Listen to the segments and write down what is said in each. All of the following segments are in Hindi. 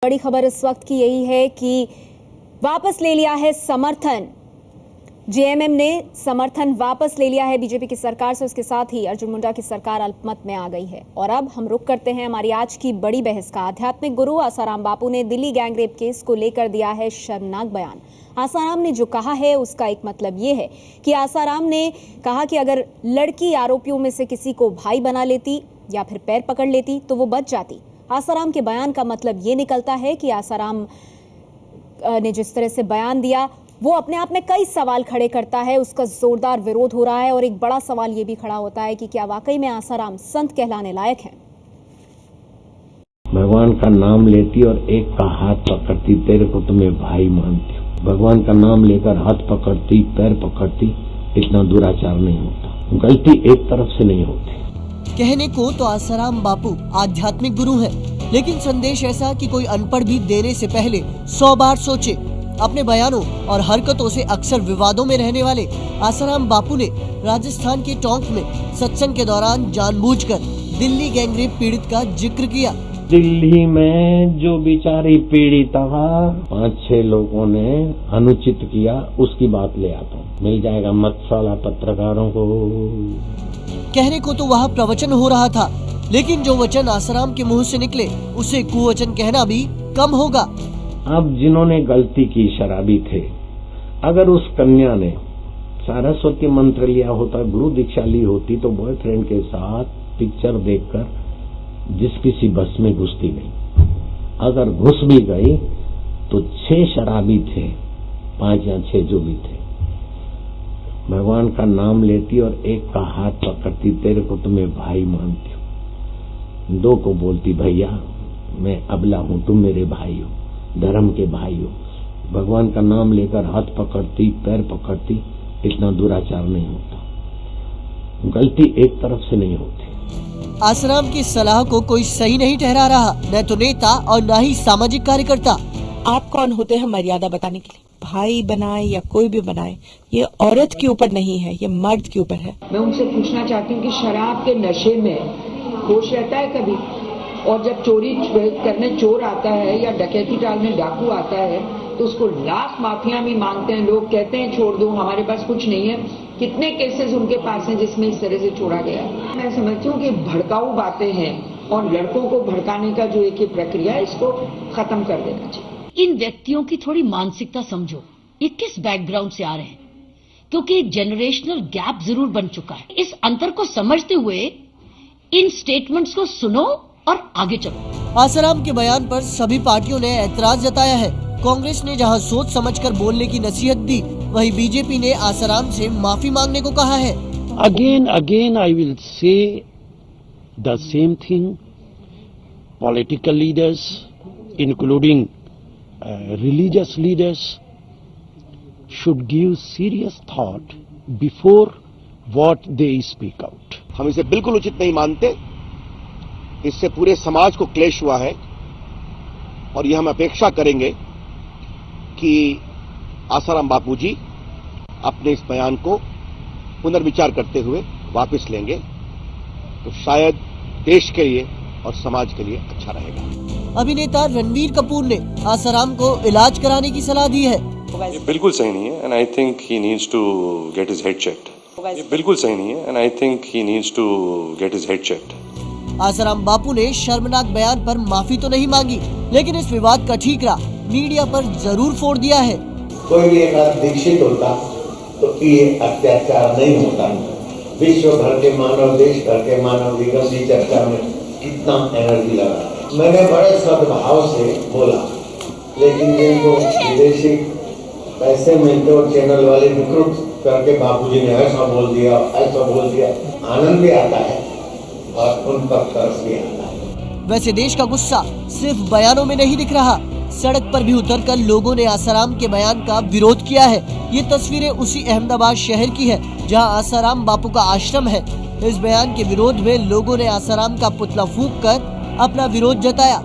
बड़ी खबर इस वक्त की यही है कि वापस ले लिया है समर्थन। जेएमएम ने समर्थन वापस ले लिया है बीजेपी की सरकार से। उसके साथ ही अर्जुन मुंडा की सरकार अल्पमत में आ गई है। और अब हम रुक करते हैं हमारी आज की बड़ी बहस का। आध्यात्मिक गुरु आसाराम बापू ने दिल्ली गैंगरेप केस को लेकर दिया है शर्मनाक बयान। आसाराम ने जो कहा है उसका एक मतलब ये है कि आसाराम ने कहा कि अगर लड़की आरोपियों में से किसी को भाई बना लेती या फिर पैर पकड़ लेती तो वो बच जाती। आसाराम के बयान का मतलब ये निकलता है कि आसाराम ने जिस तरह से बयान दिया वो अपने आप में कई सवाल खड़े करता है। उसका जोरदार विरोध हो रहा है और एक बड़ा सवाल ये भी खड़ा होता है कि क्या वाकई में आसाराम संत कहलाने लायक है। भगवान का नाम लेती और एक का हाथ पकड़ती, तेरे को तो मैं भाई मानती हूँ। भगवान का नाम लेकर हाथ पकड़ती, पैर पकड़ती, इतना दुराचार नहीं होता। गलती एक तरफ से नहीं होती। कहने को तो आसाराम बापू आध्यात्मिक गुरु हैं, लेकिन संदेश ऐसा कि कोई अनपढ़ भी देने से पहले 100 बार सोचे। अपने बयानों और हरकतों से अक्सर विवादों में रहने वाले आसाराम बापू ने राजस्थान के टोंक में सत्संग के दौरान जानबूझकर दिल्ली गैंगरेप पीड़ित का जिक्र किया। दिल्ली में जो बेचारी पीड़िता 5-6 लोगों ने अनुचित किया, उसकी बात ले आता हूँ। मिल जाएगा मसाला पत्रकारों को। कहने को तो वहाँ प्रवचन हो रहा था, लेकिन जो वचन आसाराम के मुंह से निकले उसे कुवचन कहना भी कम होगा। अब जिन्होंने गलती की शराबी थे। अगर उस कन्या ने सरस्वती मंत्र लिया होता, गुरु दीक्षा ली होती, तो बॉयफ्रेंड के साथ पिक्चर देखकर जिस किसी बस में घुसती नहीं। अगर घुस भी गई तो 6 शराबी थे, 5 या 6 जो भी थे। भगवान का नाम लेती और एक का हाथ पकड़ती, तेरे को तो मैं भाई मानती हूँ। 2 को बोलती, भैया मैं अबला हूँ, तुम मेरे भाई हो, धर्म के भाई हो। भगवान का नाम लेकर हाथ पकड़ती, पैर पकड़ती, इतना दुराचार नहीं होता। गलती एक तरफ से नहीं होती। आसाराम की सलाह को कोई सही नहीं ठहरा रहा, न तो नेता और न ही सामाजिक कार्यकर्ता। आप कौन होते हैं मर्यादा बताने के लिए? भाई बनाए या कोई भी बनाए, ये औरत के ऊपर नहीं है, ये मर्द के ऊपर है। मैं उनसे पूछना चाहती हूँ कि शराब के नशे में होश रहता है कभी? और जब चोरी करने चोर आता है या डकैती डालने डाकू आता है तो उसको लाश माफिया भी मांगते हैं। लोग कहते हैं छोड़ दो, हमारे पास कुछ नहीं है। कितने केसेस उनके पास हैं जिसमें इस तरह से छोड़ा गया। मैं समझती हूँ कि भड़काऊ बातें हैं और लड़कों को भड़काने का जो एक प्रक्रिया है, इसको खत्म कर देना चाहिए। इन व्यक्तियों की थोड़ी मानसिकता समझो, ये किस बैकग्राउंड से आ रहे हैं, क्योंकि एक जनरेशनल गैप जरूर बन चुका है। इस अंतर को समझते हुए इन स्टेटमेंट्स को सुनो और आगे चलो। आसाराम के बयान पर सभी पार्टियों ने ऐतराज जताया है। कांग्रेस ने जहां सोच समझकर बोलने की नसीहत दी, वहीं बीजेपी ने आसाराम से माफी मांगने को कहा है। Again, I will say the same thing. Political leaders, including religious leaders, should give serious thought before what they speak out. हम इसे बिल्कुल उचित नहीं मानते। इससे पूरे समाज को क्लेश हुआ है और ये हम अपेक्षा करेंगे कि आसाराम बापू जी अपने इस बयान को पुनर्विचार करते हुए वापस लेंगे तो शायद देश के लिए और समाज के लिए अच्छा रहेगा। अभिनेता रणवीर कपूर ने आसाराम को इलाज कराने की सलाह दी है। ये बिल्कुल सही नहीं है and I think he needs to get his head checked. ये बिल्कुल सही नहीं है and I think he needs to get his head checked. Asaram Bapu ने शर्मनाक बयान पर माफी तो नहीं मांगी, लेकिन इस विवाद का ठीकरा मीडिया पर जरूर फोड़ दिया है। कोई भी एक दीक्षित होता तो ये अत्याचार नहीं होता। विश्व भर के मानव, देश भर के मानव विकास की चर्चा में कितना एनर्जी लगा। मैंने बड़े सद्भाव से बोला, लेकिन जिनको विदेशी पैसे मिलते और चैनल वाले रिक्रूट करके बापूजी ने ऐसा बोल दिया, ऐसा बोल दिया, आनंद भी आता है और उन पर तरस भी आता है। वैसे देश का गुस्सा सिर्फ बयानों में नहीं दिख रहा, सड़क पर भी उतरकर लोगों ने आसाराम के बयान का विरोध किया है। ये तस्वीरें उसी अहमदाबाद शहर की है जहां आसाराम बापू का आश्रम है। इस बयान के विरोध में लोगों ने आसाराम का पुतला फूंक कर अपना विरोध जताया।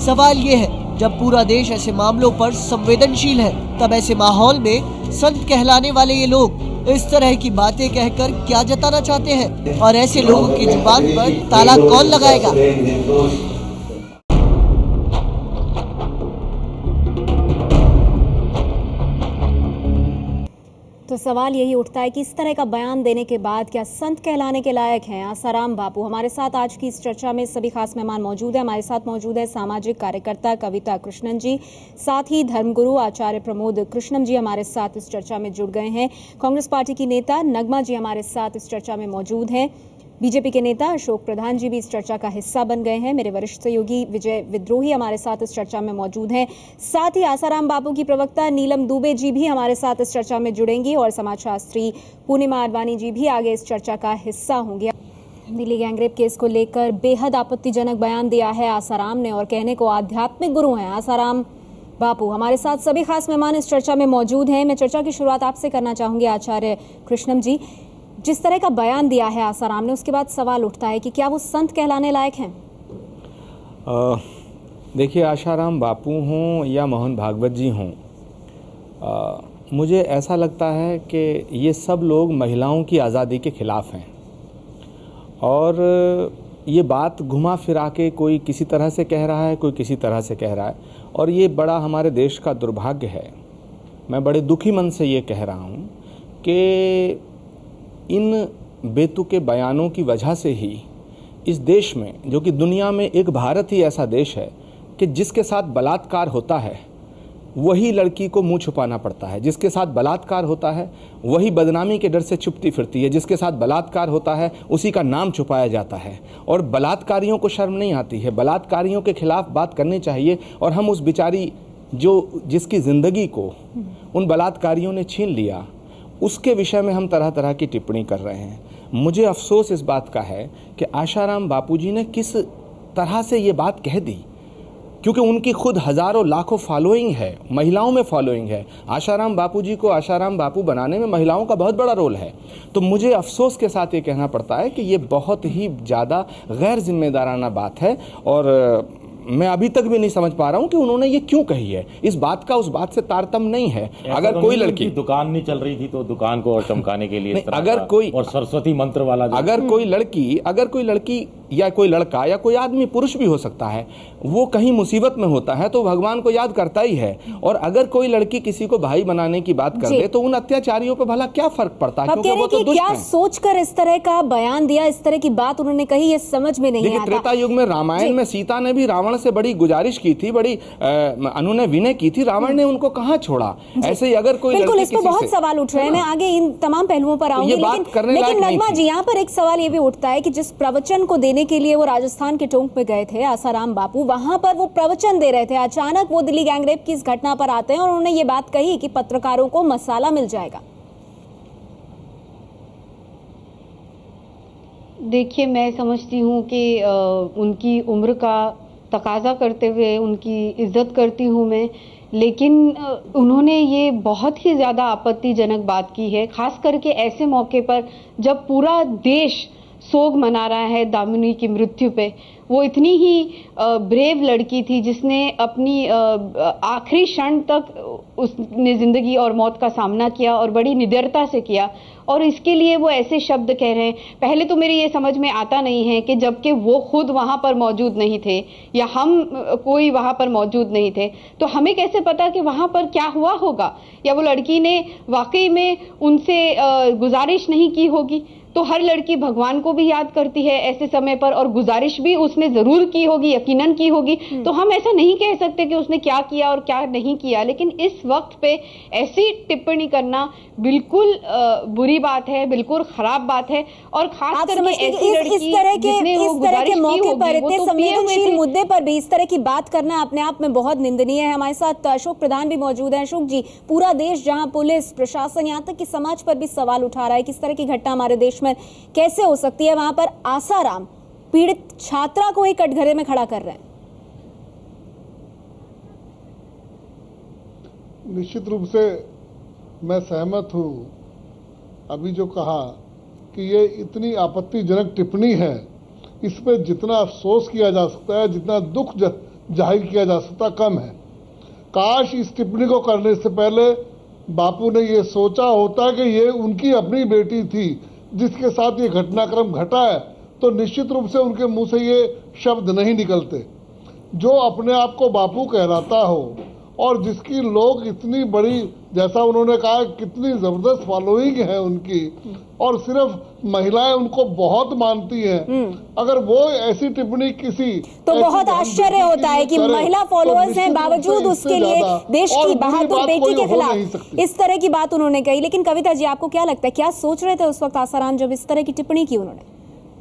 सवाल ये है, जब पूरा देश ऐसे मामलों पर संवेदनशील है, तब ऐसे माहौल में संत कहलाने वाले ये लोग इस तरह की बातें कहकर क्या जताना चाहते हैं और ऐसे लोगों की जुबान पर ताला कौन लगाएगा? तो सवाल यही उठता है कि इस तरह का बयान देने के बाद क्या संत कहलाने के लायक हैं आसाराम बापू? हमारे साथ आज की इस चर्चा में सभी खास मेहमान मौजूद हैं। हमारे साथ मौजूद है सामाजिक कार्यकर्ता कविता कृष्णन जी, साथ ही धर्मगुरु आचार्य प्रमोद कृष्णम जी हमारे साथ इस चर्चा में जुड़ गए हैं। कांग्रेस पार्टी की नेता नगमा जी हमारे साथ इस चर्चा में मौजूद हैं। बीजेपी के नेता अशोक प्रधान जी भी इस चर्चा का हिस्सा बन गए हैं। मेरे वरिष्ठ सहयोगी विजय विद्रोही हमारे साथ इस चर्चा में मौजूद हैं। साथ ही आसाराम बापू की प्रवक्ता नीलम दुबे जी भी हमारे साथ इस चर्चा में जुड़ेंगी और समाजशास्त्री पूर्णिमा आडवाणी जी भी आगे इस चर्चा का हिस्सा होंगे। दिल्ली गैंगरेप केस को लेकर बेहद आपत्तिजनक बयान दिया है आसाराम ने और कहने को आध्यात्मिक गुरु हैं आसाराम बापू। हमारे साथ सभी खास मेहमान इस चर्चा में मौजूद हैं। मैं चर्चा की शुरुआत आपसे करना चाहूंगी आचार्य कृष्णम जी। जिस तरह का बयान दिया है आसाराम ने, उसके बाद सवाल उठता है कि क्या वो संत कहलाने लायक हैं? देखिए, आसाराम बापू हों या मोहन भागवत जी हों, मुझे ऐसा लगता है कि ये सब लोग महिलाओं की आज़ादी के खिलाफ हैं और ये बात घुमा फिरा के कोई किसी तरह से कह रहा है, कोई किसी तरह से कह रहा है और ये बड़ा हमारे देश का दुर्भाग्य है। मैं बड़े दुखी मन से ये कह रहा हूँ कि इन बेतुके बयानों की वजह से ही इस देश में, जो कि दुनिया में एक भारत ही ऐसा देश है कि जिसके साथ बलात्कार होता है वही लड़की को मुंह छुपाना पड़ता है, जिसके साथ बलात्कार होता है वही बदनामी के डर से छुपती फिरती है, जिसके साथ बलात्कार होता है उसी का नाम छुपाया जाता है और बलात्कारियों को शर्म नहीं आती है। बलात्कारियों के खिलाफ बात करनी चाहिए और हम उस बेचारी जिसकी ज़िंदगी को उन बलात्कारियों ने छीन लिया उसके विषय में हम तरह तरह की टिप्पणी कर रहे हैं। मुझे अफसोस इस बात का है कि आसाराम बापूजी ने किस तरह से ये बात कह दी, क्योंकि उनकी खुद हज़ारों लाखों फॉलोइंग है, महिलाओं में फॉलोइंग है। आसाराम बापूजी को आसाराम बापू बनाने में महिलाओं का बहुत बड़ा रोल है। तो मुझे अफसोस के साथ ये कहना पड़ता है कि ये बहुत ही ज़्यादा गैर जिम्मेदाराना बात है और मैं अभी तक भी नहीं समझ पा रहा हूं कि उन्होंने ये क्यों कही है। इस बात का उस बात से तारतम्य नहीं है। अगर कोई लड़की दुकान नहीं चल रही थी तो दुकान को और चमकाने के लिए अगर कोई और सरस्वती मंत्र वाला अगर कोई लड़की या कोई लड़का या कोई आदमी, पुरुष भी हो सकता है, वो कहीं मुसीबत में होता है तो भगवान को याद करता ही है। और अगर कोई लड़की किसी को भाई बनाने की बात कर दे तो उन अत्याचारियों पर भला क्या फर्क पड़ता है? क्योंकि वो तो दुष्ट हैं। क्या सोचकर इस तरह का बयान दिया, इस तरह की बात उन्होंने कही, ये समझ में नहीं आता। त्रेता युग में रामायण में सीता ने भी रावण से बड़ी गुजारिश की थी, बड़ी अनुनय विनय की थी, रावण ने उनको कहाँ छोड़ा। ऐसे ही अगर कोई बिल्कुल, इस पर बहुत सवाल उठ रहे हैं। मैं आगे इन तमाम पहलुओं पर आऊंगी, लेकिन नगमा जी, यहाँ पर एक सवाल ये भी उठता है कि जिस प्रवचन को देने के लिए वो राजस्थान के टोंक में गए थे आसाराम बापू, वहां पर वो प्रवचन दे रहे थे, अचानक वो दिल्ली गैंगरेप की इस घटना पर आते हैं और उन्होंने ये बात कही कि पत्रकारों को मसाला मिल जाएगा। देखिए, मैं समझती हूँ कि उनकी उम्र का तकाजा करते हुए उनकी इज्जत करती हूँ मैं, लेकिन उन्होंने ये बहुत ही ज़्यादा आपत्तिजनक बात की है, खास करके ऐसे मौके पर जब पूरा देश सोग मना रहा है दामिनी की मृत्यु पे। वो इतनी ही ब्रेव लड़की थी जिसने अपनी आखिरी क्षण तक उसने जिंदगी और मौत का सामना किया और बड़ी निडरता से किया, और इसके लिए वो ऐसे शब्द कह रहे हैं। पहले तो मेरी ये समझ में आता नहीं है कि जबकि वो खुद वहां पर मौजूद नहीं थे या हम कोई वहां पर मौजूद नहीं थे तो हमें कैसे पता कि वहां पर क्या हुआ होगा, या वो लड़की ने वाकई में उनसे गुजारिश नहीं की होगी। तो हर लड़की भगवान को भी याद करती है ऐसे समय पर, और गुजारिश भी उसने जरूर की होगी, यकीनन की होगी। तो हम ऐसा नहीं कह सकते कि उसने क्या किया और क्या नहीं किया, लेकिन इस वक्त पे ऐसी टिप्पणी करना बिल्कुल बुरी बात है, बिल्कुल खराब बात है। और खास करके ऐसी लड़की जिसने वो गुजारिश की होगी, वो तो संवेदनशील मुद्दे पर भी इस तरह की बात करना अपने आप में बहुत निंदनीय है। हमारे साथ अशोक प्रधान भी मौजूद हैं। अशोक जी, पूरा देश, जहां पुलिस प्रशासन, यहाँ तक कि समाज पर भी सवाल उठा रहा है, किस तरह की घटना हमारे देश में कैसे हो सकती है, वहां पर आसाराम पीड़ित छात्रा को ही कटघरे में खड़ा कर रहे हैं। निश्चित रूप से मैं सहमत हूं अभी जो कहा कि ये इतनी आपत्तिजनक टिप्पणी है, इस पर जितना अफसोस किया जा सकता है, जितना दुख जाहिर किया जा सकता कम है। काश इस टिप्पणी को करने से पहले बापू ने ये सोचा होता कि ये उनकी अपनी बेटी थी जिसके साथ ये घटनाक्रम घटा है, तो निश्चित रूप से उनके मुंह से ये शब्द नहीं निकलते। जो अपने आप को बापू कहलाता हो और जिसकी लोग इतनी बड़ी, जैसा उन्होंने कहा, कितनी जबरदस्त फॉलोइंग है उनकी, और सिर्फ महिलाएं उनको बहुत मानती हैं, अगर वो ऐसी टिप्पणी किसी तो बहुत आश्चर्य होता है कि महिला फॉलोअर्स हैं, बावजूद उसके लिए देश की बहादुर बेटी के खिलाफ इस तरह की बात उन्होंने कही। लेकिन कविता जी, आपको क्या लगता है, क्या सोच रहे थे उस वक्त आसाराम जब इस तरह की टिप्पणी की उन्होंने?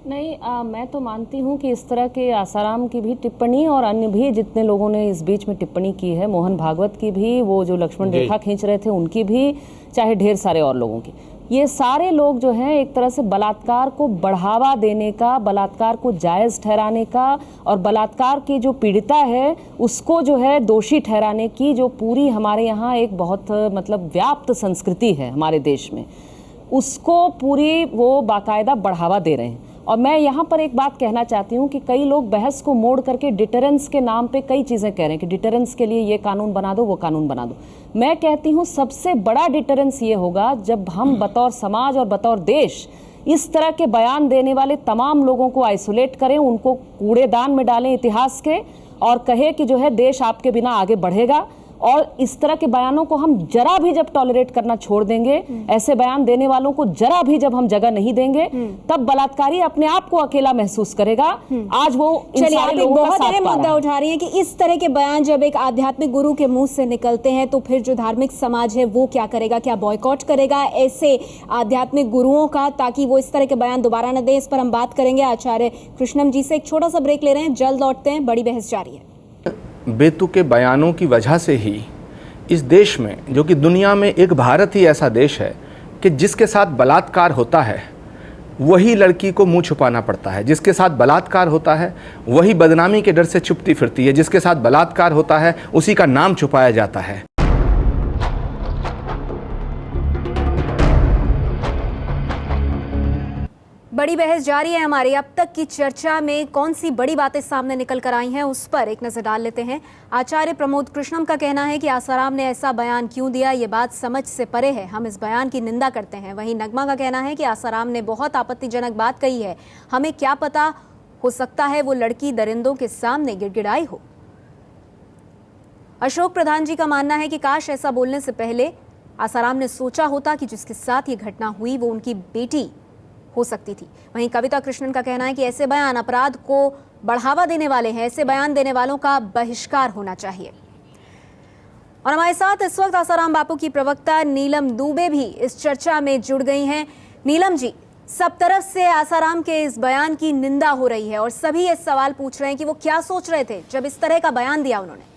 नहीं, मैं तो मानती हूँ कि इस तरह के आसाराम की भी टिप्पणी और अन्य भी जितने लोगों ने इस बीच में टिप्पणी की है, मोहन भागवत की भी, वो जो लक्ष्मण रेखा खींच रहे थे उनकी भी, चाहे ढेर सारे और लोगों की, ये सारे लोग जो हैं एक तरह से बलात्कार को बढ़ावा देने का, बलात्कार को जायज ठहराने का और बलात्कार की जो पीड़िता है उसको जो है दोषी ठहराने की जो पूरी हमारे यहाँ एक बहुत मतलब व्याप्त संस्कृति है हमारे देश में, उसको पूरी वो बाकायदा बढ़ावा दे रहे हैं। और मैं यहाँ पर एक बात कहना चाहती हूँ कि कई लोग बहस को मोड़ करके डिटरेंस के नाम पे कई चीज़ें कह रहे हैं कि डिटरेंस के लिए ये कानून बना दो, वो कानून बना दो। मैं कहती हूँ सबसे बड़ा डिटरेंस ये होगा जब हम बतौर समाज और बतौर देश इस तरह के बयान देने वाले तमाम लोगों को आइसोलेट करें, उनको कूड़ेदान में डालें इतिहास के, और कहे कि जो है देश आपके बिना आगे बढ़ेगा। और इस तरह के बयानों को हम जरा भी जब टॉलरेट करना छोड़ देंगे, ऐसे बयान देने वालों को जरा भी जब हम जगह नहीं देंगे, तब बलात्कारी अपने आप को अकेला महसूस करेगा। आज वो चलिए, आप एक बहुत अहम मुद्दा उठा रही हैं कि इस तरह के बयान जब एक आध्यात्मिक गुरु के मुंह से निकलते हैं तो फिर जो धार्मिक समाज है वो क्या करेगा, क्या बॉयकॉट करेगा ऐसे आध्यात्मिक गुरुओं का, ताकि वो इस तरह के बयान दोबारा न दें। इस पर हम बात करेंगे आचार्य कृष्णम जी से। एक छोटा सा ब्रेक ले रहे हैं, जल्द लौटते हैं, बड़ी बहस जारी है। बेतुके बयानों की वजह से ही इस देश में, जो कि दुनिया में एक भारत ही ऐसा देश है कि जिसके साथ बलात्कार होता है वही लड़की को मुंह छुपाना पड़ता है, जिसके साथ बलात्कार होता है वही बदनामी के डर से छुपती फिरती है, जिसके साथ बलात्कार होता है उसी का नाम छुपाया जाता है। बड़ी बहस जारी है हमारी। अब तक की चर्चा में कौन सी बड़ी बातें सामने निकल कर आई हैं उस पर एक नजर डाल लेते हैं। आचार्य प्रमोद कृष्णम का कहना है कि आसाराम ने ऐसा बयान क्यों दिया, ये बात समझ से परे है, हम इस बयान की निंदा करते हैं। वहीं नगमा का कहना है कि आसाराम ने बहुत आपत्तिजनक बात कही है, हमें क्या पता, हो सकता है वो लड़की दरिंदों के सामने गिड़गिड़ाई हो। अशोक प्रधान जी का मानना है कि काश ऐसा बोलने से पहले आसाराम ने सोचा होता कि जिसके साथ ये घटना हुई वो उनकी बेटी हो सकती थी। वहीं कविता कृष्णन का कहना है कि ऐसे बयान अपराध को बढ़ावा देने वाले हैं, ऐसे बयान देने वालों का बहिष्कार होना चाहिए। और हमारे साथ इस वक्त आसाराम बापू की प्रवक्ता नीलम दुबे भी इस चर्चा में जुड़ गई हैं। नीलम जी, सब तरफ से आसाराम के इस बयान की निंदा हो रही है और सभी ये सवाल पूछ रहे हैं कि वो क्या सोच रहे थे जब इस तरह का बयान दिया उन्होंने।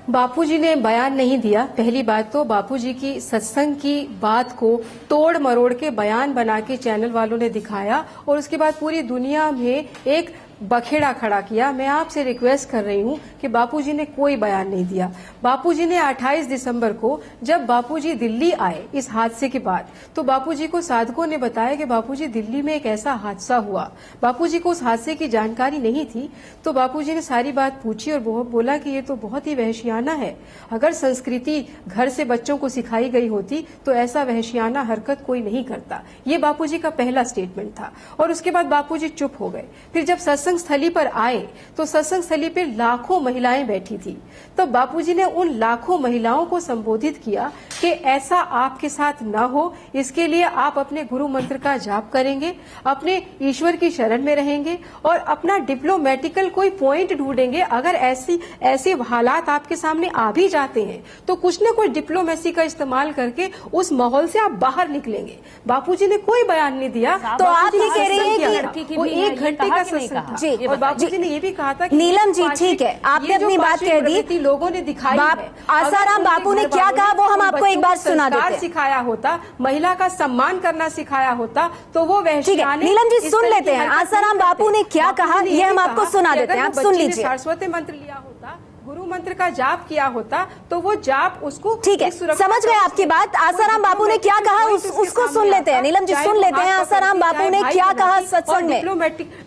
बापूजी ने बयान नहीं दिया। पहली बात तो बापूजी की सत्संग की बात को तोड़ मरोड़ के बयान बना के चैनल वालों ने दिखाया और उसके बाद पूरी दुनिया में एक बखेड़ा खड़ा किया। मैं आपसे रिक्वेस्ट कर रही हूं कि बापूजी ने कोई बयान नहीं दिया। बापूजी ने 28 दिसंबर को जब बापूजी दिल्ली आए इस हादसे के बाद, तो बापूजी को साधकों ने बताया कि बापूजी दिल्ली में एक ऐसा हादसा हुआ। बापूजी को उस हादसे की जानकारी नहीं थी, तो बापूजी ने सारी बात पूछी और बोला कि ये तो बहुत ही वहशियाना है। अगर संस्कृति घर से बच्चों को सिखाई गई होती तो ऐसा वहशियाना हरकत कोई नहीं करता। ये बापूजी का पहला स्टेटमेंट था। और उसके बाद बापूजी चुप हो गए। फिर जब सत्संग स्थली पर आए तो सत्संग स्थली पर लाखों महिलाएं बैठी थी। तब बापूजी ने उन लाखों महिलाओं को संबोधित किया कि ऐसा आपके साथ न हो, इसके लिए आप अपने गुरु मंत्र का जाप करेंगे, अपने ईश्वर की शरण में रहेंगे और अपना डिप्लोमेटिकल कोई पॉइंट ढूंढेंगे। अगर ऐसे हालात आपके सामने आ भी जाते हैं तो कुछ न कुछ डिप्लोमेसी का इस्तेमाल करके उस माहौल से आप बाहर निकलेंगे। बापूजी ने कोई बयान नहीं दिया। तो आप ये कह रही हैं कि वो 1 घंटे का सत्संग था। और बापूजी ने ये भी कहा था कि नीलम जी, ठीक है, आपने अपनी बात कह दी, लोगों ने दिखाई है। आसाराम बापू ने क्या कहा वो हम आपको एक बार सुना देते हैं। सिखाया होता, महिला का सम्मान करना सिखाया होता तो वो वहशियाने। नीलम जी सुन लेते हैं आसाराम बापू ने क्या कहा, ये हम आपको सुना देते हैं, आप सुन लीजिए। सरस्वती मंत्र लिया होता, गुरु मंत्र का जाप किया होता तो वो जाप उसको ठीक है, समझ गए आपकी बात। आसाराम बापू ने क्या कहा उसको सुन लेते हैं। नीलम जी सुन लेते हैं आसाराम बापू ने क्या कहा सत्संग में।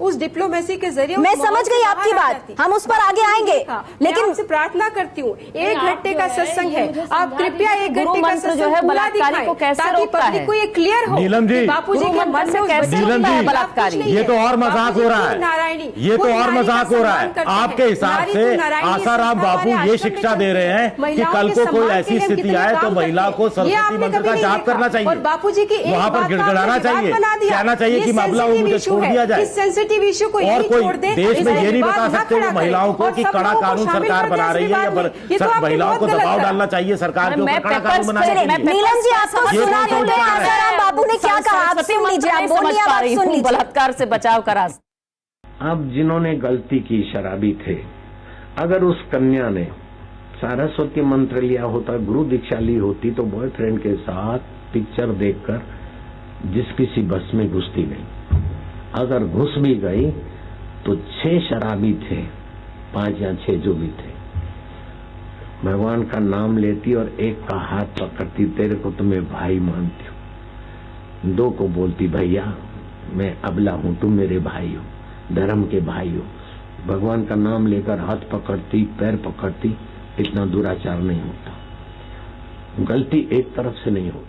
उस डिप्लोमेसी के जरिए मैं समझ गई आपकी बात, हम उस पर आगे आएंगे, लेकिन आपसे प्रार्थना करती हूँ 1 घंटे का सत्संग है, आप कृपया 1 घंटे का जो है बलात्कारी को कैसे रोकता है को ये क्लियर हो। नीलम जी, बापू जी के मन से कैसे रोकता है बलात्कारी? ये तो और मजाक हो रहा है, नारायणी ये तो और मजाक हो रहा है। आपके हिसाब से आसाराम बापू ये शिक्षा दे रहे हैं कि कल को कोई ऐसी स्थिति आए तो महिला को सरस्वती मंत्र का जाप करना चाहिए, और बापू जी की वहाँ पर गिड़गिड़ाना चाहिए, कहना चाहिए कि मामला मुझे छोड़ दिया जाए। सेंसिटिव इशू को और कोई देश में ये नहीं बता सकते कि महिलाओं को कि कड़ा कानून सरकार बना रही है या महिलाओं को दबाव डालना चाहिए सरकार के ऊपर, कड़ा कानून बनाना चाहिए। नीलम जी आपको सुना देते हैं आसाराम बापू ने क्या कहा, आप सुन लीजिए, आप बोलिए, आप सुन लीजिए। बलात्कार से बचाव का रास्ता। अब जिन्होंने गलती की शराबी थे, अगर उस कन्या ने सरस्वती मंत्र लिया होता, गुरु दीक्षा ली होती तो बॉयफ्रेंड के साथ पिक्चर देखकर जिस किसी बस में घुसती नहीं। अगर घुस भी गई तो 6 शराबी थे, 5 या 6 जो भी थे, भगवान का नाम लेती और एक का हाथ पकड़ती, तेरे को तो मैं भाई मानती हूँ। 2 को बोलती भैया मैं अबला हूं, तुम मेरे भाई हो, धर्म के भाई हो। भगवान का नाम लेकर हाथ पकड़ती, पैर पकड़ती, इतना दुराचार नहीं होता। गलती एक तरफ से नहीं होती।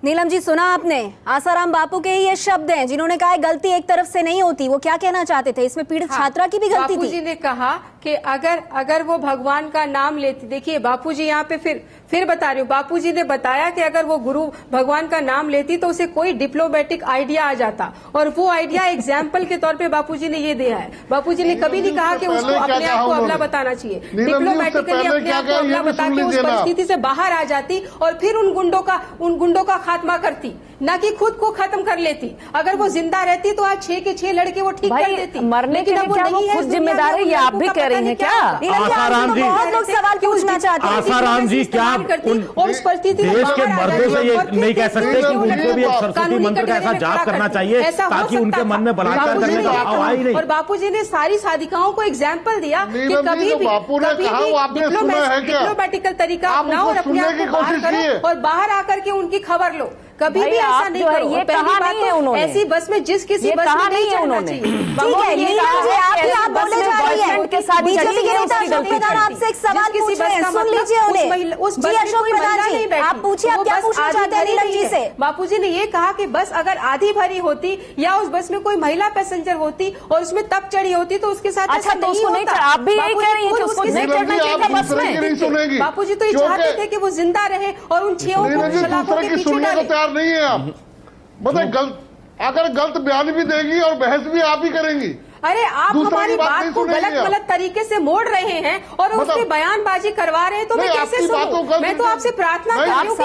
नीलम जी सुना आपने, आसाराम बापू के ही ये शब्द हैं जिन्होंने कहा है गलती एक तरफ से नहीं होती। वो क्या कहना चाहते थे, इसमें पीड़ित छात्रा की भी गलती थी? बापूजी ने कहा कि अगर वो भगवान का नाम लेती, देखिए बापूजी यहाँ पे फिर बता रही हूँ, बापूजी ने बताया कि अगर वो गुरु भगवान का नाम लेती तो उसे कोई डिप्लोमेटिक आइडिया आ जाता, और वो आइडिया एग्जाम्पल के तौर पे बापूजी ने ये दिया है। बापूजी ने कभी नहीं कहा कि उसको अपने आप को अबला बताना चाहिए, डिप्लोमेटिकली अपने आप को अबला बता के उस परिस्थिति से बाहर आ जाती और फिर उन गुंडों का खात्मा करती, न कि खुद को खत्म कर लेती। अगर वो जिंदा रहती तो आज 6 के 6 लड़के वो ठीक कर देती। मरने के लिए क्या वो खुद जिम्मेदार है, ये आप भी कह रही हैं क्या? आसाराम जी, बहुत लोग सवाल पूछना चाहते हैं। आसाराम जी क्या और उस परिस्थिति देश के मर्दों से ये नहीं कह सकते कि उनको भी एक सरस्वती मंत्र का ऐसा जाप करना चाहिए ताकि उनके मन में बलात्कार करने का भाव आए नहीं? और बापूजी ने सारी साधिकाओं को एग्जाम्पल दिया कि कभी भी डिप्लोमेटिकल तरीका अपनाओ और अपने आप को बाहर करो और बाहर आकर के उनकी खबर लो। कभी भी ऐसा नहीं करो। ये कहा नहीं है उन्होंने, ऐसी बस में जिस किसी बस में नहीं चढ़ना चाहिए। ठीक है नीलम जी, आप बोले जा रही हैं के साथ बीजेपी के नेता अशोक प्रधान आपसे एक सवाल पूछ रहे हैं, सुन लीजिए उन्हें। जी अशोक प्रधान जी, आप पूछिए, आप क्या पूछना चाहते हैं नीलम जी से? बापूजी ने ये कहा कि बस अगर आधी भरी होती या उस बस में कोई महिला पैसेंजर होती और उसमें तब चढ़ी होती तो उसके साथ अच्छा, तो उसको नहीं, आप भी यही कह रही हैं कि उसको नहीं चढ़ना चाहिए था बस में? बापूजी तो ये चाहते थे कि वो जिंदा रहे और उन 6 को शलाखों के पीछे डाले। तैयार नहीं है आप, मतलब अगर गलत बयान भी देगी और बहस भी आप ही करेंगी। अरे आप हमारी बात को गलत तरीके से मोड़ रहे हैं और उस पर बयानबाजी करवा रहे हैं, तो मैं कैसे सुनूं? मैं तो आपसे प्रार्थना कर रही हूँ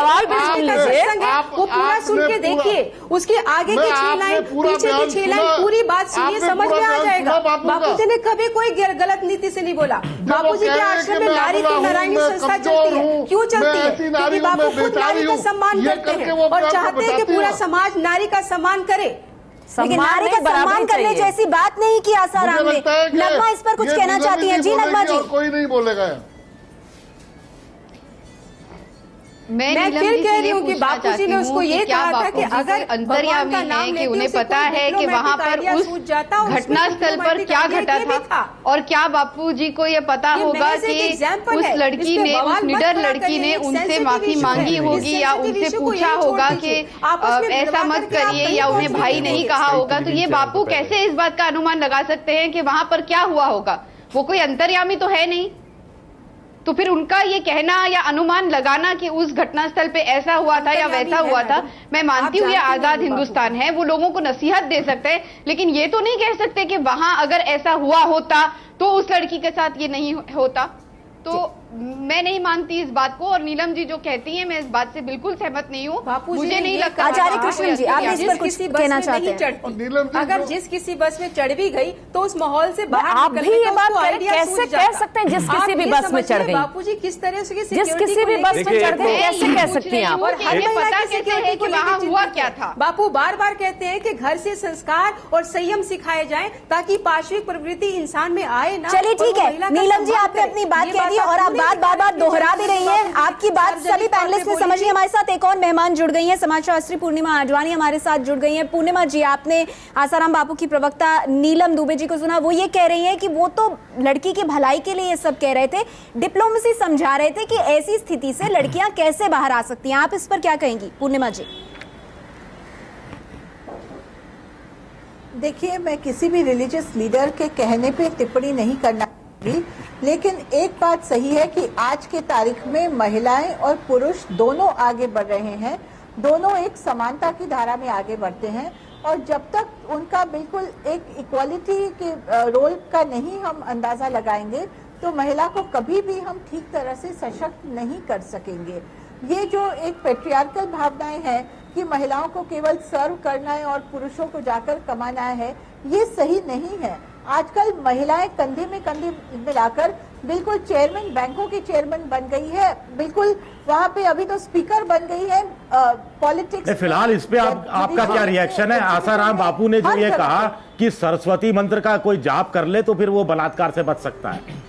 वो पूरा सुन के देखिए, उसके आगे की 6 लाइन, पीछे की 6 लाइन, पूरी बात सुनिए, समझ में आ जाएगा। बापूजी ने कभी कोई गलत नीति से नहीं बोला। बापूजी के आश्रम में नारी की नारायणी संस्था चलती है। क्यों चलती है? क्योंकि बापू खुद नारी का सम्मान करते हैं और चाहते हैं कि पूरा समाज नारी का सम्मान करे। लेकिन नारी का सम्मान करने जैसी बात नहीं की आसाराम ने। नगमा इस पर कुछ कहना चाहती हैं? जी नगमा जी। कोई नहीं बोलेगा। मैं फिर कह रही हूँ कि बापूजी ने उसको ये कहा था कि अगर अंतर्यामी है कि उन्हें पता है कि वहाँ पर उस घटना स्थल पर क्या घटा था और क्या बापूजी को ये पता होगा कि उस लड़की ने, उस निडर लड़की ने उनसे माफी मांगी होगी या उनसे पूछा होगा कि ऐसा मत करिए या उन्हें भाई नहीं कहा होगा, तो ये बापू कैसे इस बात का अनुमान लगा सकते हैं कि वहाँ पर क्या हुआ होगा? वो कोई अंतर्यामी तो है नहीं, तो फिर उनका ये कहना या अनुमान लगाना कि उस घटनास्थल पे ऐसा हुआ था या वैसा हुआ था, मैं मानती हूँ ये आजाद हिंदुस्तान है, वो लोगों को नसीहत दे सकते हैं, लेकिन ये तो नहीं कह सकते कि वहां अगर ऐसा हुआ होता तो उस लड़की के साथ ये नहीं होता। तो मैं नहीं मानती इस बात को, और नीलम जी जो कहती हैं मैं इस बात से बिल्कुल सहमत नहीं हूँ। मुझे नहीं लगता। आचार्य कृष्ण जी, आप इस पर कुछ कहना चाहते हैं? अगर जिस किसी बस में चढ़ भी गई तो उस माहौल से बाहर आप भी ये बात कैसे कह सकते हैं जिस किसी भी बस में चढ़ गई? बापूजी किस तरह से जिस किसी भी बस में चढ़ गई कैसे कह सकती हैं आप? और हमें पता कैसे है कि वहाँ हुआ क्या था? बापू बार बार कहते हैं कि घर से संस्कार और संयम सिखाए जाएं ताकि पाशविक प्रवृत्ति इंसान में आए ना। चलिए ठीक है, नीलम जी आपने अपनी बात कह दी और आप बार बार दोहरा भी रही हैं। आपकी बात सभी पैनलिस्ट ने समझ ली। हमारे साथ एक और मेहमान जुड़ गई हैं, समाजशास्त्री पूर्णिमा आडवाणी हमारे साथ जुड़ गई हैं। पूर्णिमा जी, आपने आसाराम बापू की प्रवक्ता नीलम दुबे जी को सुना, वो ये कह रही हैं कि वो तो लड़की की भलाई के लिए ये सब कह रहे थे, डिप्लोमेसी समझा रहे थे कि ऐसी स्थिति से लड़कियां कैसे बाहर आ सकती हैं। आप इस पर क्या कहेंगी पूर्णिमा जी? देखिए, मैं किसी भी रिलीजियस लीडर के कहने पे टिप्पणी नहीं करना चाहूंगी, लेकिन एक बात सही है कि आज के तारीख में महिलाएं और पुरुष दोनों आगे बढ़ रहे हैं, दोनों एक समानता की धारा में आगे बढ़ते हैं, और जब तक उनका बिल्कुल एक इक्वालिटी के रोल का नहीं हम अंदाजा लगाएंगे तो महिला को कभी भी हम ठीक तरह से सशक्त नहीं कर सकेंगे। ये जो एक पेट्रियार्कल भावनाएं हैं कि महिलाओं को केवल सर्व करना है और पुरुषों को जाकर कमाना है, ये सही नहीं है। आजकल महिलाएं कंधे में कंधे मिलाकर बिल्कुल चेयरमैन, बैंकों की चेयरमैन बन गई है, बिल्कुल वहाँ पे अभी तो स्पीकर बन गई है पॉलिटिक्स। फिलहाल इस पे आपका क्या रिएक्शन है? आसाराम बापू ने जो ये कहा कि सरस्वती मंत्र का कोई जाप कर ले तो फिर वो बलात्कार से बच सकता है।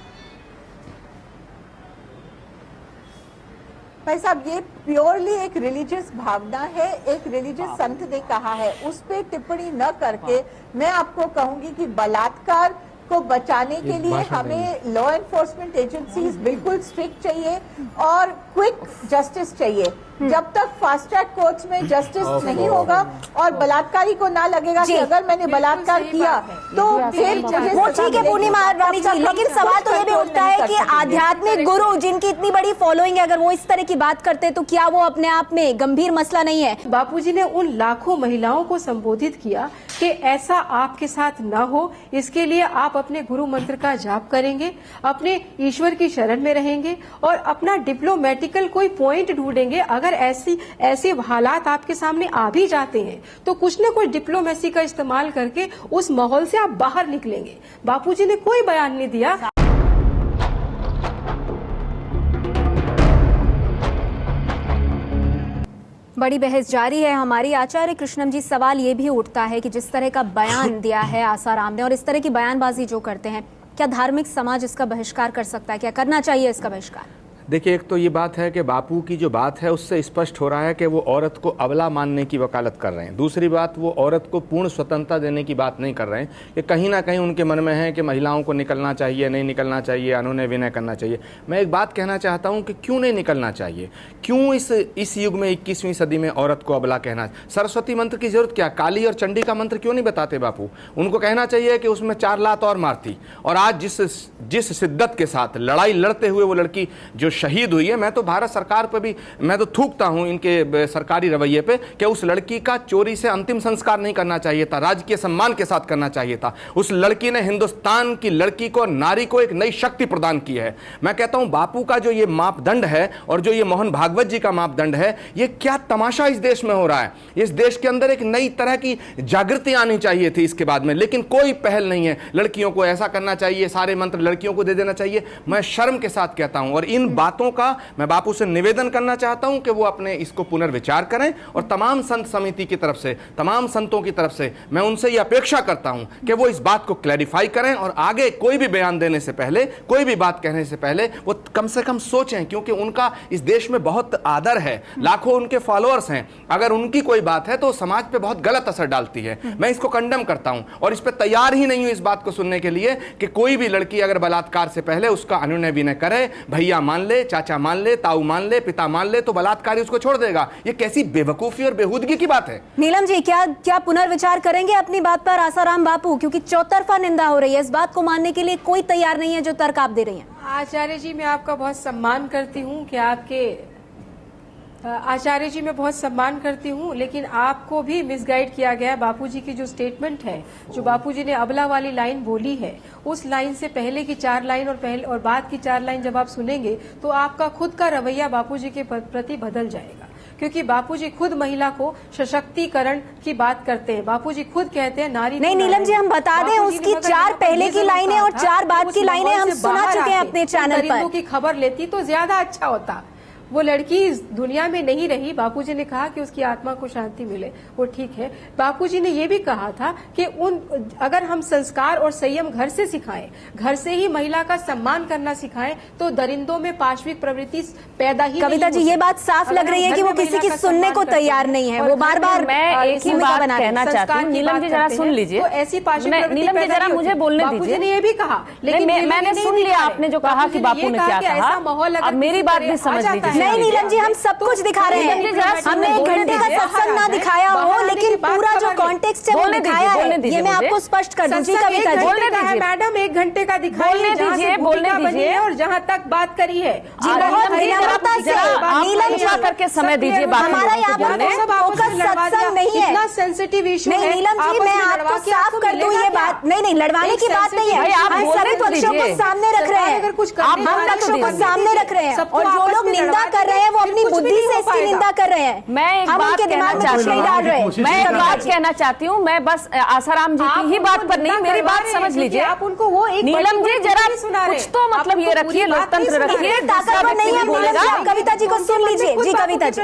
भाई साहब, ये प्योरली एक रिलीजियस भावना है, एक रिलीजियस संत ने कहा है, उस पे टिप्पणी न करके मैं आपको कहूंगी कि बलात्कार को बचाने के लिए हमें लॉ एनफोर्समेंट एजेंसीज बिल्कुल स्ट्रिक्ट चाहिए और क्विक जस्टिस चाहिए। जब तक फास्ट ट्रैक कोर्ट्स में जस्टिस नहीं होगा और बलात्कारी को ना लगेगा कि अगर मैंने बलात्कार किया तो फिर वो ठीक है पूर्णिमा आडवाणी जी, लेकिन सवाल तो ये भी उठता है कि आध्यात्मिक गुरु जिनकी इतनी बड़ी फॉलोइंग है, अगर वो इस तरह की बात करते तो क्या वो अपने आप में गंभीर मसला नहीं है? बापूजी ने उन लाखों महिलाओं को संबोधित किया कि ऐसा आपके साथ ना हो, इसके लिए आप अपने गुरु मंत्र का जाप करेंगे, अपने ईश्वर की शरण में रहेंगे और अपना डिप्लोमेटिकल कोई पॉइंट ढूंढेंगे। अगर ऐसे हालात आपके सामने आ भी जाते हैं तो कुछ न कुछ डिप्लोमेसी का इस्तेमाल करके उस माहौल से आप बाहर निकलेंगे। बापूजी ने कोई बयान नहीं दिया। बड़ी बहस जारी है हमारी। आचार्य कृष्णम जी, सवाल ये भी उठता है कि जिस तरह का बयान दिया है आसाराम ने और इस तरह की बयानबाजी जो करते हैं, क्या धार्मिक समाज इसका बहिष्कार कर सकता है? क्या करना चाहिए इसका बहिष्कार? देखिए, एक तो ये बात है कि बापू की जो बात है उससे स्पष्ट हो रहा है कि वो औरत को अबला मानने की वकालत कर रहे हैं। दूसरी बात, वो औरत को पूर्ण स्वतंत्रता देने की बात नहीं कर रहे हैं कि कहीं ना कहीं उनके मन में है कि महिलाओं को निकलना चाहिए, नहीं निकलना चाहिए, अनुनय विनय करना चाहिए। मैं एक बात कहना चाहता हूँ कि क्यों नहीं निकलना चाहिए? क्यों इस युग में 21वीं सदी में औरत को अबला कहना? सरस्वती मंत्र की जरूरत क्या? काली और चंडी का मंत्र क्यों नहीं बताते बापू? उनको कहना चाहिए कि उसमें 4 लात और मारती। और आज जिस शिद्दत के साथ लड़ाई लड़ते हुए वो लड़की जो शहीद हुई है, मैं तो भारत सरकार पर भी मैं तो थूकता हूं इनके सरकारी रवैये पे कि उस लड़की का चोरी से अंतिम संस्कार नहीं करना चाहिए था, राजकीय सम्मान के साथ करना चाहिए था। उस लड़की ने हिंदुस्तान की लड़की को, नारी को एक नई शक्ति प्रदान की है। मैं कहता हूं बापू का जो ये मापदंड है और जो ये मोहन भागवत जी का मापदंड है, ये क्या तमाशा इस देश में हो रहा है। इस देश के अंदर एक नई तरह की जागृति आनी चाहिए थी इसके बाद में, लेकिन कोई पहल नहीं है। लड़कियों को ऐसा करना चाहिए, सारे मंत्र लड़कियों को दे देना चाहिए। मैं शर्म के साथ कहता हूं और इन बातों का मैं बापू से निवेदन करना चाहता हूं कि वो अपने इसको पुनर्विचार करें और तमाम संत समिति की तरफ से, तमाम संतों की तरफ से मैं उनसे यह अपेक्षा करता हूं कि वो इस बात को क्लैरिफाई करें और आगे कोई भी बयान देने से पहले, कोई भी बात कहने से पहले वो कम से कम सोचें, क्योंकि उनका इस देश में बहुत आदर है, लाखों उनके फॉलोअर्स हैं। अगर उनकी कोई बात है तो समाज पे बहुत गलत असर डालती है। मैं इसको कंडेम करता हूं और इस पर तैयार ही नहीं हूं इस बात को सुनने के लिए कि कोई भी लड़की अगर बलात्कार से पहले उसका अनुनय विनय करे, भैया मान ले, चाचा मान ले, ताऊ मान ले, पिता मान ले, तो बलात्कारी उसको छोड़ देगा। ये कैसी बेवकूफी और बेहूदगी की बात है। नीलम जी, क्या पुनर्विचार करेंगे अपनी बात पर आसाराम बापू? क्योंकि चौतरफा निंदा हो रही है, इस बात को मानने के लिए कोई तैयार नहीं है जो तर्क आप दे रही हैं। आचार्य जी, मैं आपका बहुत सम्मान करती हूँ कि आपके आचार्य जी, मैं बहुत सम्मान करती हूँ, लेकिन आपको भी मिसगाइड किया गया है। बापूजी की जो स्टेटमेंट है, जो बापूजी ने अबला वाली लाइन बोली है, उस लाइन से पहले की 4 लाइन और बाद की 4 लाइन जब आप सुनेंगे तो आपका खुद का रवैया बापूजी के प्रति बदल जाएगा, क्योंकि बापूजी खुद महिला को सशक्तिकरण की बात करते हैं। बापूजी खुद कहते हैं नारी। नहीं नीलम जी, हम बता दें उसकी 4 पहले की लाइनें और 4 बाद की लाइनें हम सुना चुके हैं अपने चैनल पर। की खबर लेती तो ज्यादा अच्छा होता। वो लड़की इस दुनिया में नहीं रही। बापूजी ने कहा कि उसकी आत्मा को शांति मिले, वो ठीक है। बापूजी ने ये भी कहा था कि अगर हम संस्कार और संयम घर से सिखाएं, घर से ही महिला का सम्मान करना सिखाएं, तो दरिंदों में पाशविक प्रवृत्ति पैदा ही कविता जी, ये बात साफ लग रही है कि वो किसी की सुनने को तैयार नहीं है। वो बार-बार मैं एक ही बात कहना चाहती हूँ, नीलम जी जरा सुन लीजिए। तो ऐसी पाशविक प्रवृत्ति नीलम जी जरा मुझे बोलने दीजिए। बापूजी ने ये भी कहा, लेकिन मैंने सुन लिया आपने जो कहा कि बापू ने क्या कहा। अब मेरी बात भी समझ लीजिए। नहीं नीलम जी, हम सब कुछ दिखा रहे हैं। हमने 1 घंटे का सत्संग ना दिखाया हो, लेकिन पूरा जो कॉन्टेक्स्ट है वो दिखाया है। ये मैं आपको स्पष्ट कर दूं। जी कविता जी, बोलने दीजिए मैडम, 1 घंटे का दिखाइए, बोलने दीजिए, और जहाँ तक बात करी है बहुत विनम्रता से नीलम जी करके समय दीजिए। हमारा यहाँ पर फोकस सत्संग नहीं है, इतना सेंसिटिव इशू है। नहीं नीलम जी, मैं आपको साफ कर दूं, ये बात नहीं लड़वाने की बात नहीं है। हम सभी पक्षों को सामने रख रहे हैं, हम पक्षों को सामने रख रहे हैं, और जो लोग निंदा कर रहे हैं वो अपनी बुद्धि से इसकी निंदा कर रहे हैं। मैं एक बात कहना चाहती हूँ, मैं बस आसाराम जी की ही बात पर नहीं, मेरी बात समझ लीजिए। आप उनको वो एक नीलम जी जरा कुछ तो मतलब ये रखिए, लोकतंत्र रखिए, ताकत नहीं है बोलेगा। कविता जी को सुन लीजिए। जी कविता जी,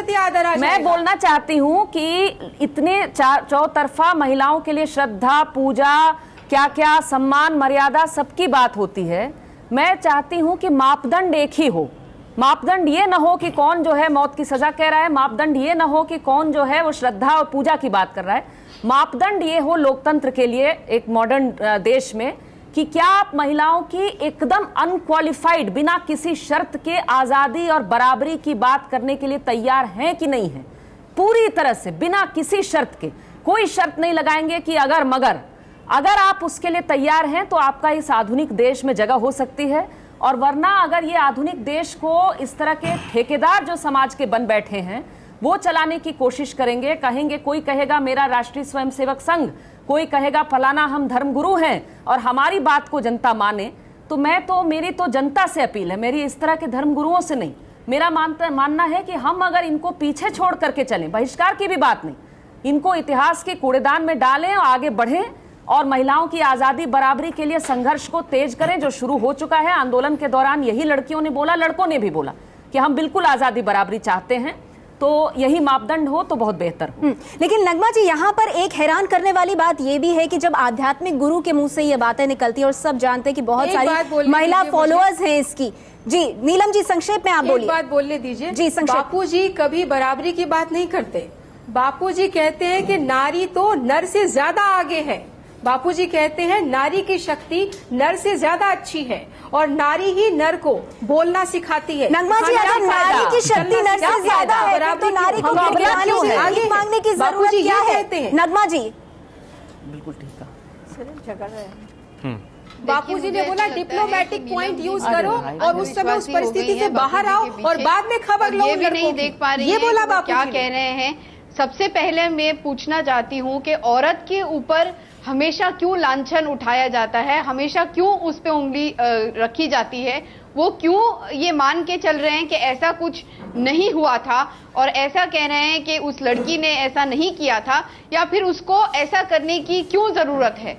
मैं बोलना चाहती हूँ कि इतने चौतरफा महिलाओं के लिए श्रद्धा, पूजा, क्या क्या सम्मान, मर्यादा, सबकी बात होती है। मैं चाहती हूँ कि मापदंड एक ही हो। मापदंड ये न हो कि कौन जो है मौत की सजा कह रहा है, मापदंड ये न हो कि कौन जो है वो श्रद्धा और पूजा की बात कर रहा है। मापदंड ये हो लोकतंत्र के लिए एक मॉडर्न देश में कि क्या आप महिलाओं की एकदम अनक्वालिफाइड, बिना किसी शर्त के आजादी और बराबरी की बात करने के लिए तैयार हैं कि नहीं है। पूरी तरह से बिना किसी शर्त के, कोई शर्त नहीं लगाएंगे कि अगर मगर। अगर आप उसके लिए तैयार हैं तो आपका इस आधुनिक देश में जगह हो सकती है, और वरना अगर ये आधुनिक देश को इस तरह के ठेकेदार जो समाज के बन बैठे हैं वो चलाने की कोशिश करेंगे, कहेंगे, कोई कहेगा मेरा राष्ट्रीय स्वयंसेवक संघ, कोई कहेगा फलाना हम धर्मगुरु हैं और हमारी बात को जनता माने, तो मेरी तो जनता से अपील है, मेरी इस तरह के धर्मगुरुओं से नहीं। मेरा मानना है कि हम अगर इनको पीछे छोड़ करके चलें, बहिष्कार की भी बात नहीं, इनको इतिहास के कूड़ेदान में डालें और आगे बढ़ें और महिलाओं की आजादी बराबरी के लिए संघर्ष को तेज करें, जो शुरू हो चुका है। आंदोलन के दौरान यही लड़कियों ने बोला, लड़कों ने भी बोला कि हम बिल्कुल आजादी बराबरी चाहते हैं, तो यही मापदंड हो तो बहुत बेहतर हो। लेकिन नगमा जी, यहाँ पर एक हैरान करने वाली बात यह भी है कि जब आध्यात्मिक गुरु के मुंह से ये बातें निकलती है और सब जानते हैं कि बहुत सारी महिला फॉलोअर्स हैं इसकी। जी नीलम जी, संक्षेप में आप बोलिए। बात बोलने दीजिए जी। बापू जी कभी बराबरी की बात नहीं करते। बापू जी कहते हैं कि नारी तो नर से ज्यादा आगे है। बापूजी कहते हैं नारी की शक्ति नर से ज्यादा अच्छी है और नारी ही नर को बोलना सिखाती है। नगमा जी, अगर नारी की शक्ति नर से ज्यादा है तो नारी को आगे मांगने की जरूरत क्या है? नगमा जी बिल्कुल ठीक है। झगड़ रहे हैं। बापूजी ने बोला डिप्लोमेटिक पॉइंट यूज करो और उस समय उस परिस्थिति से बाहर आओ और बाद में खबर लो। ये भी नहीं देख पा रही ये बोला बापू क्या कह रहे हैं। सबसे पहले मैं पूछना चाहती हूँ कि औरत के ऊपर हमेशा क्यों लांछन उठाया जाता है, हमेशा क्यों उस पे उंगली रखी जाती है। वो क्यों ये मान के चल रहे हैं कि ऐसा कुछ नहीं हुआ था और ऐसा कह रहे हैं कि उस लड़की ने ऐसा नहीं किया था, या फिर उसको ऐसा करने की क्यों जरूरत है।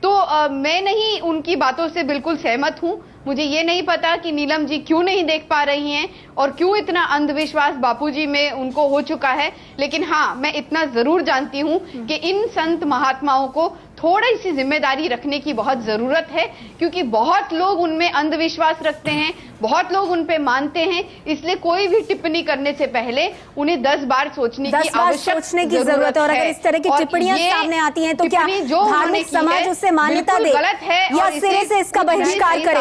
तो मैं नहीं उनकी बातों से बिल्कुल सहमत हूँ। मुझे ये नहीं पता कि नीलम जी क्यों नहीं देख पा रही हैं और क्यों इतना अंधविश्वास बापूजी में उनको हो चुका है। लेकिन हाँ, मैं इतना जरूर जानती हूँ कि इन संत महात्माओं को थोड़ी सी जिम्मेदारी रखने की बहुत जरूरत है, क्योंकि बहुत लोग उनमें अंधविश्वास रखते हैं, बहुत लोग उन पे मानते हैं। इसलिए कोई भी टिप्पणी करने से पहले उन्हें 10 बार सोचने की जरूरत है। और अगर इस तरह की टिप्पणियां सामने आती हैं तो क्या धार्मिक समाज उससे मान्यता दे गलत है या सिरे से इसका बहिष्कार करे?